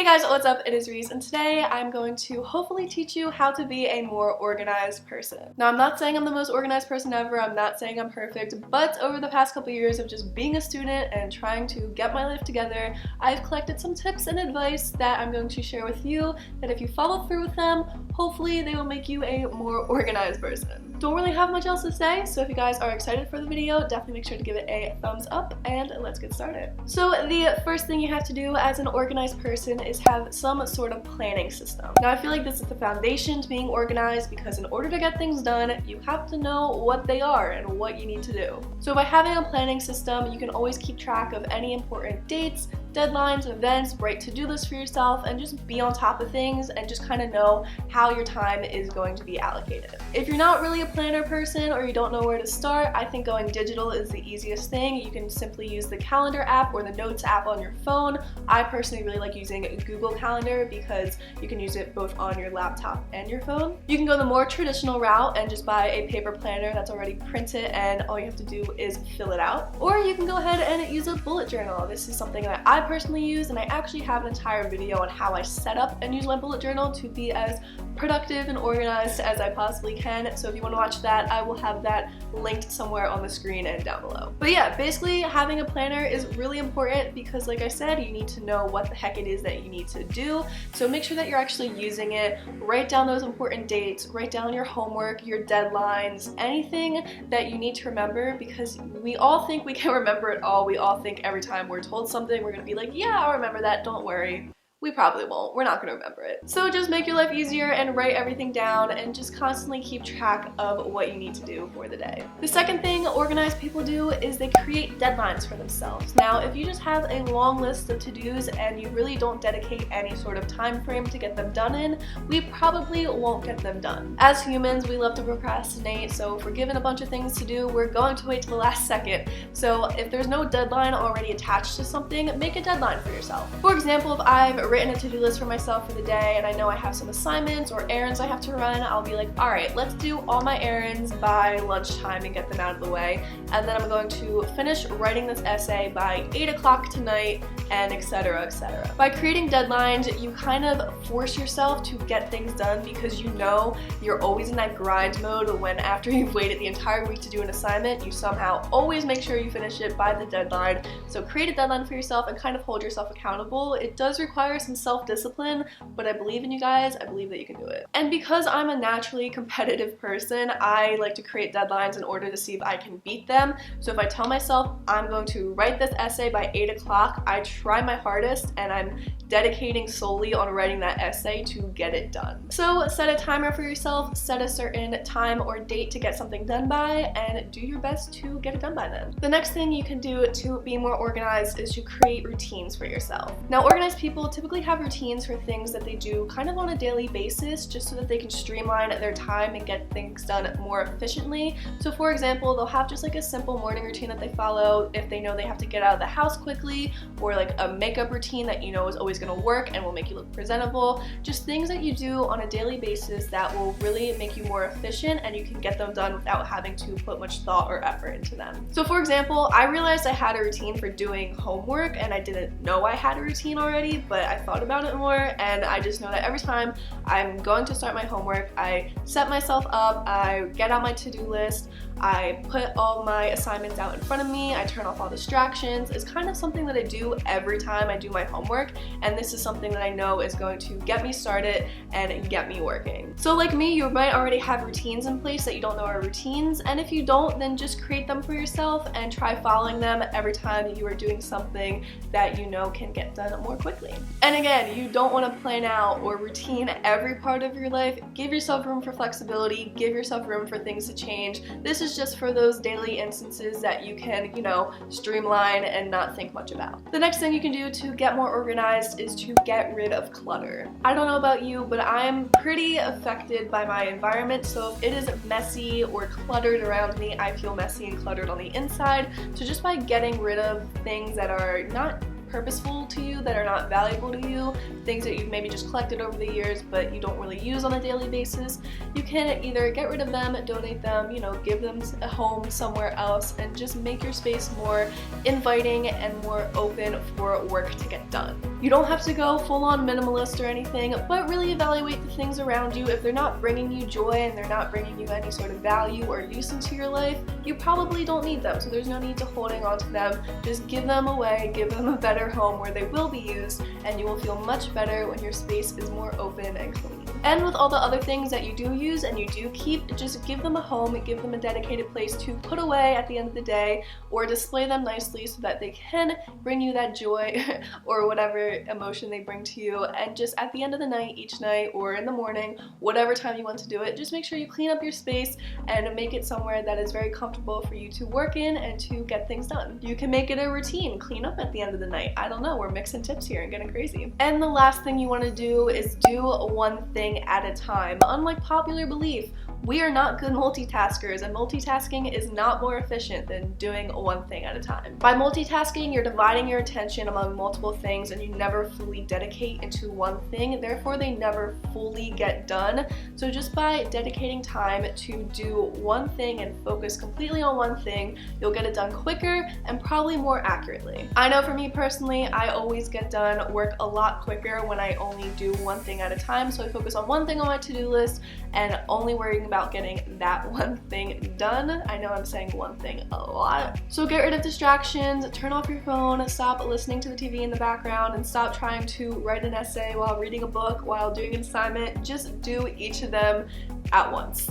Hey guys, what's up? It is Reese, and today I'm going to hopefully teach you how to be a more organized person. Now, I'm not saying I'm the most organized person ever, I'm not saying I'm perfect, but over the past couple years of just being a student and trying to get my life together, I've collected some tips and advice that I'm going to share with you that if you follow through with them, hopefully they will make you a more organized person. Don't really have much else to say, so if you guys are excited for the video, definitely make sure to give it a thumbs up and let's get started. So the first thing you have to do as an organized person is have some sort of planning system. Now, I feel like this is the foundation to being organized because in order to get things done, you have to know what they are and what you need to do. So by having a planning system, you can always keep track of any important dates, deadlines, events, write to-do lists for yourself, and just be on top of things and just kind of know how your time is going to be allocated. If you're not really a planner person or you don't know where to start, I think going digital is the easiest thing. You can simply use the calendar app or the notes app on your phone. I personally really like using Google Calendar because you can use it both on your laptop and your phone. You can go the more traditional route and just buy a paper planner that's already printed and all you have to do is fill it out. Or you can go ahead and use a bullet journal. This is something that I personally use, and I actually have an entire video on how I set up and use my bullet journal to be as productive and organized as I possibly can. So if you want to watch that, I will have that linked somewhere on the screen and down below. But yeah, basically having a planner is really important because, like I said, you need to know what the heck it is that you need to do. So make sure that you're actually using it. Write down those important dates, write down your homework, your deadlines, anything that you need to remember, because we all think we can remember it all. We all think every time we're told something, we're gonna be like, yeah, I'll remember that, don't worry. We probably won't. We're not going to remember it. So just make your life easier and write everything down and just constantly keep track of what you need to do for the day. The second thing organized people do is they create deadlines for themselves. Now, if you just have a long list of to-dos and you really don't dedicate any sort of time frame to get them done in, we probably won't get them done. As humans, we love to procrastinate, so if we're given a bunch of things to do, we're going to wait till the last second. So if there's no deadline already attached to something, make a deadline for yourself. For example, if I've written a to-do list for myself for the day and I know I have some assignments or errands I have to run, I'll be like, all right, let's do all my errands by lunchtime and get them out of the way, and then I'm going to finish writing this essay by 8 o'clock tonight, and etc, etc. By creating deadlines, you kind of force yourself to get things done because you know you're always in that grind mode when after you've waited the entire week to do an assignment, you somehow always make sure you finish it by the deadline. So create a deadline for yourself and kind of hold yourself accountable. It does require some self-discipline, but I believe in you guys. I believe that you can do it. And because I'm a naturally competitive person, I like to create deadlines in order to see if I can beat them. So if I tell myself I'm going to write this essay by 8 o'clock, I try my hardest and I'm dedicating solely on writing that essay to get it done. So set a timer for yourself, set a certain time or date to get something done by, and do your best to get it done by then. The next thing you can do to be more organized is to create routines for yourself. Now, organized people typically have routines for things that they do kind of on a daily basis just so that they can streamline their time and get things done more efficiently. So for example, they'll have just like a simple morning routine that they follow if they know they have to get out of the house quickly, or like a makeup routine that you know is always going to work and will make you look presentable. Just things that you do on a daily basis that will really make you more efficient and you can get them done without having to put much thought or effort into them. So for example, I realized I had a routine for doing homework and I didn't know I had a routine already, but I thought about it more, and I just know that every time I'm going to start my homework, I set myself up, I get out my to-do list, I put all my assignments out in front of me, I turn off all distractions. It's kind of something that I do every time I do my homework, and this is something that I know is going to get me started and get me working. So like me, you might already have routines in place that you don't know are routines, and if you don't, then just create them for yourself and try following them every time you are doing something that you know can get done more quickly. And again, you don't want to plan out or routine every part of your life. Give yourself room for flexibility, give yourself room for things to change. This is just for those daily instances that you can, you know, streamline and not think much about. The next thing you can do to get more organized is to get rid of clutter. I don't know about you, but I'm pretty affected by my environment, so if it is messy or cluttered around me, I feel messy and cluttered on the inside. So just by getting rid of things that are not purposeful to you, that are not valuable to you, things that you've maybe just collected over the years but you don't really use on a daily basis, you can either get rid of them, donate them, you know, give them a home somewhere else, and just make your space more inviting and more open for work to get done. You don't have to go full-on minimalist or anything, but really evaluate the things around you. If they're not bringing you joy and they're not bringing you any sort of value or use into your life, you probably don't need them, so there's no need to holding on to them. Just give them away, give them a better home where they will be used, and you will feel much better when your space is more open and clean. And with all the other things that you do use and you do keep, just give them a home, give them a dedicated place to put away at the end of the day, or display them nicely so that they can bring you that joy or whatever emotion they bring to you. And just at the end of the night, each night, or in the morning, whatever time you want to do it, just make sure you clean up your space and make it somewhere that is very comfortable for you to work in and to get things done. You can make it a routine, clean up at the end of the night. I don't know, we're mixing tips here and getting crazy. And the last thing you want to do is do one thing at a time. Unlike popular belief, we are not good multitaskers, and multitasking is not more efficient than doing one thing at a time. By multitasking, you're dividing your attention among multiple things and you never fully dedicate into one thing, therefore they never fully get done. So just by dedicating time to do one thing and focus completely on one thing, you'll get it done quicker and probably more accurately. I know for me personally, I always get done work a lot quicker when I only do one thing at a time, so I focus on one thing on my to-do list and only worrying about getting that one thing done. I know I'm saying one thing a lot. So get rid of distractions, turn off your phone, stop listening to the TV in the background, and stop trying to write an essay while reading a book, while doing an assignment. Just do each of them at once.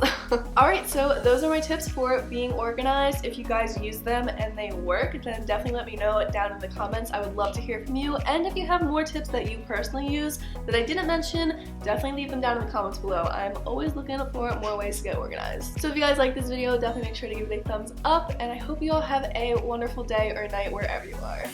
Alright, so those are my tips for being organized. If you guys use them and they work, then definitely let me know down in the comments. I would love to hear from you. And if you have more tips that you personally use that I didn't mention, definitely leave them down in the comments below. I'm always looking for more ways to get organized. So if you guys like this video, definitely make sure to give it a thumbs up, and I hope you all have a wonderful day or night wherever you are.